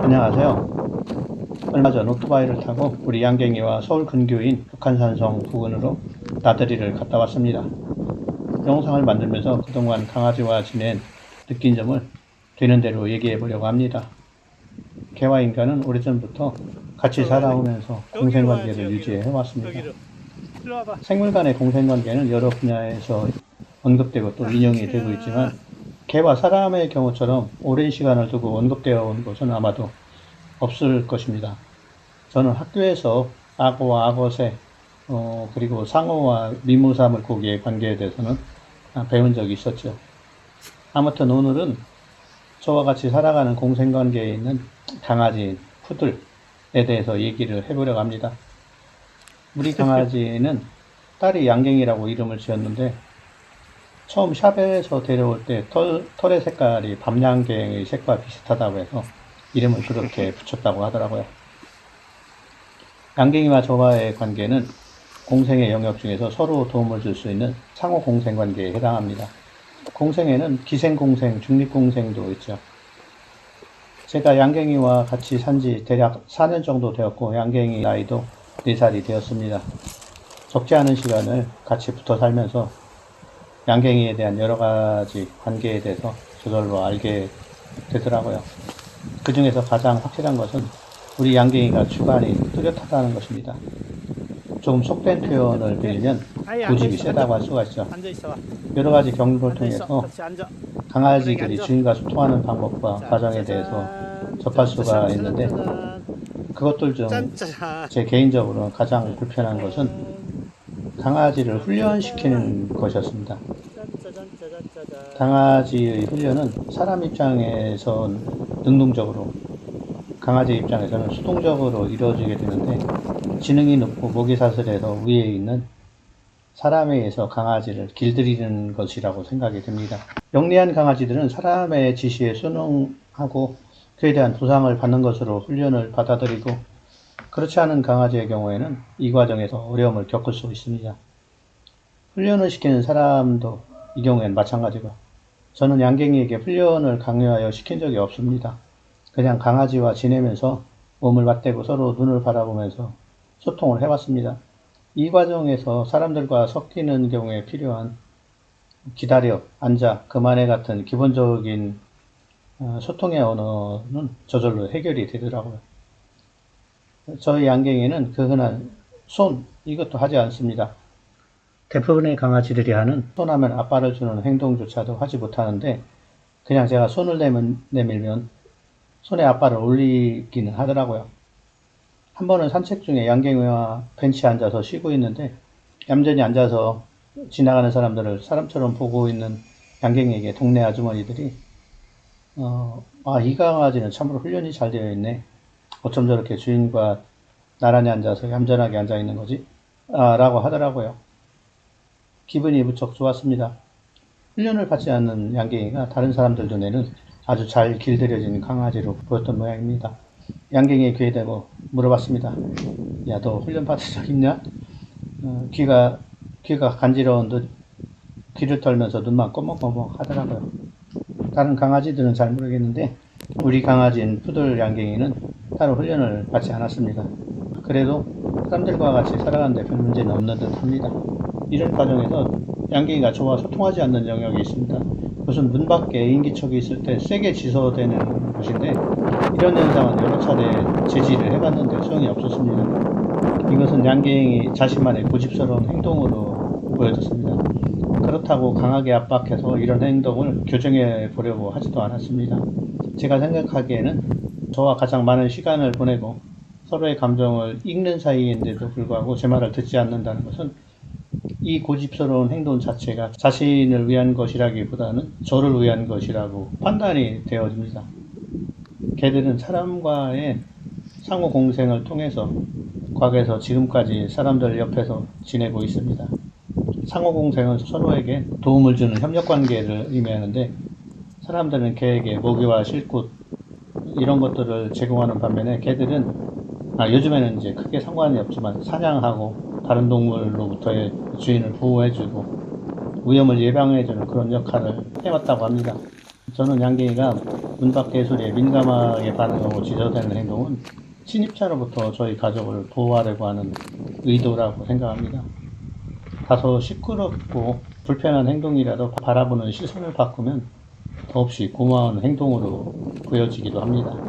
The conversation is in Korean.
안녕하세요. 얼마 전 오토바이를 타고 우리 양갱이와 서울 근교인 북한산성 부근으로 나들이를 갔다 왔습니다. 영상을 만들면서 그동안 강아지와 지낸 느낀 점을 되는 대로 얘기해 보려고 합니다. 개와 인간은 오래전부터 같이 살아오면서 공생관계를 유지해 왔습니다. 생물 간의 공생관계는 여러 분야에서 언급되고 또 인용이 되고 있지만 개와 사람의 경우처럼 오랜 시간을 두고 언급되어 온 것은 아마도 없을 것입니다. 저는 학교에서 악어와 악어새, 그리고 상어와 미무사 물고기의 관계에 대해서는 배운 적이 있었죠. 아무튼 오늘은 저와 같이 살아가는 공생관계에 있는 강아지, 푸들에 대해서 얘기를 해보려고 합니다. 우리 강아지는 딸이 양갱이라고 이름을 지었는데 처음 샵에서 데려올 때 털의 색깔이 밤양갱의 색과 비슷하다고 해서 이름을 그렇게 붙였다고 하더라고요. 양갱이와 저와의 관계는 공생의 영역 중에서 서로 도움을 줄 수 있는 상호 공생 관계에 해당합니다. 공생에는 기생공생, 중립공생도 있죠. 제가 양갱이와 같이 산지 대략 4년 정도 되었고 양갱이 나이도 4살이 되었습니다. 적지 않은 시간을 같이 붙어 살면서 양갱이에 대한 여러 가지 관계에 대해서 저절로 알게 되더라고요. 그 중에서 가장 확실한 것은 우리 양갱이가 주관이 뚜렷하다는 것입니다. 조금 속된 표현을 빌리면 고집이 세다고 할 수가 있죠. 여러 가지 경험을 통해서 강아지들이 주인과 소통하는 방법과 과정에 대해서 접할 수가 있는데 그것들 중 제 개인적으로 가장 불편한 것은 강아지를 훈련시키는 것이었습니다. 강아지의 훈련은 사람 입장에선 능동적으로, 강아지 입장에서는 수동적으로 이루어지게 되는데 지능이 높고 목이 사슬해서 위에 있는 사람에 의해서 강아지를 길들이는 것이라고 생각이 됩니다. 영리한 강아지들은 사람의 지시에 순응하고 그에 대한 보상을 받는 것으로 훈련을 받아들이고 그렇지 않은 강아지의 경우에는 이 과정에서 어려움을 겪을 수 있습니다. 훈련을 시키는 사람도 이 경우엔 마찬가지고 저는 양갱이에게 훈련을 강요하여 시킨 적이 없습니다. 그냥 강아지와 지내면서 몸을 맞대고 서로 눈을 바라보면서 소통을 해왔습니다. 이 과정에서 사람들과 섞이는 경우에 필요한 기다려, 앉아, 그만해 같은 기본적인 소통의 언어는 저절로 해결이 되더라고요. 저희 양갱이는 그 흔한 손, 이것도 하지 않습니다. 대부분의 강아지들이 하는 손하면 아빠를 주는 행동조차도 하지 못하는데 그냥 제가 손을 내밀면 손에 아빠를 올리기는 하더라고요. 한 번은 산책 중에 양갱이와 벤치에 앉아서 쉬고 있는데 얌전히 앉아서 지나가는 사람들을 사람처럼 보고 있는 양갱이에게 동네 아주머니들이 이 강아지는 참으로 훈련이 잘 되어 있네. 어쩜 저렇게 주인과 나란히 앉아서 얌전하게 앉아 있는 거지? 라고 하더라고요. 기분이 무척 좋았습니다. 훈련을 받지 않는 양갱이가 다른 사람들 눈에는 아주 잘 길들여진 강아지로 보였던 모양입니다. 양갱이의 귀에 대고 물어봤습니다. 야, 너 훈련 받은 적 있냐? 귀가 간지러운 듯 귀를 털면서 눈만 꺼먹꺼먹 하더라고요. 다른 강아지들은 잘 모르겠는데 우리 강아지인 푸들 양갱이는 따로 훈련을 받지 않았습니다. 그래도 사람들과 같이 살아가는데 별 문제는 없는 듯 합니다. 이런 과정에서 양갱이가 저와 소통하지 않는 영역이 있습니다. 그것은 문 밖에 인기척이 있을 때 세게 지서대는 것인데 이런 현상은 여러 차례 제지를 해봤는데 소용이 없었습니다. 이것은 양갱이 자신만의 고집스러운 행동으로 보여졌습니다. 그렇다고 강하게 압박해서 이런 행동을 교정해 보려고 하지도 않았습니다. 제가 생각하기에는 저와 가장 많은 시간을 보내고 서로의 감정을 읽는 사이인데도 불구하고 제 말을 듣지 않는다는 것은 이 고집스러운 행동 자체가 자신을 위한 것이라기보다는 저를 위한 것이라고 판단이 되어집니다. 개들은 사람과의 상호 공생을 통해서 과거에서 지금까지 사람들 옆에서 지내고 있습니다. 상호 공생은 서로에게 도움을 주는 협력 관계를 의미하는데 사람들은 개에게 먹이와 실굿 이런 것들을 제공하는 반면에 개들은 요즘에는 이제 크게 상관이 없지만 사냥하고 다른 동물로부터의 주인을 보호해주고 위험을 예방해주는 그런 역할을 해왔다고 합니다. 저는 양갱이가 문 밖의 소리에 민감하게 반응하고 지저대는 행동은 침입자로부터 저희 가족을 보호하려고 하는 의도라고 생각합니다. 다소 시끄럽고 불편한 행동이라도 바라보는 시선을 바꾸면 더없이 고마운 행동으로 보여지기도 합니다.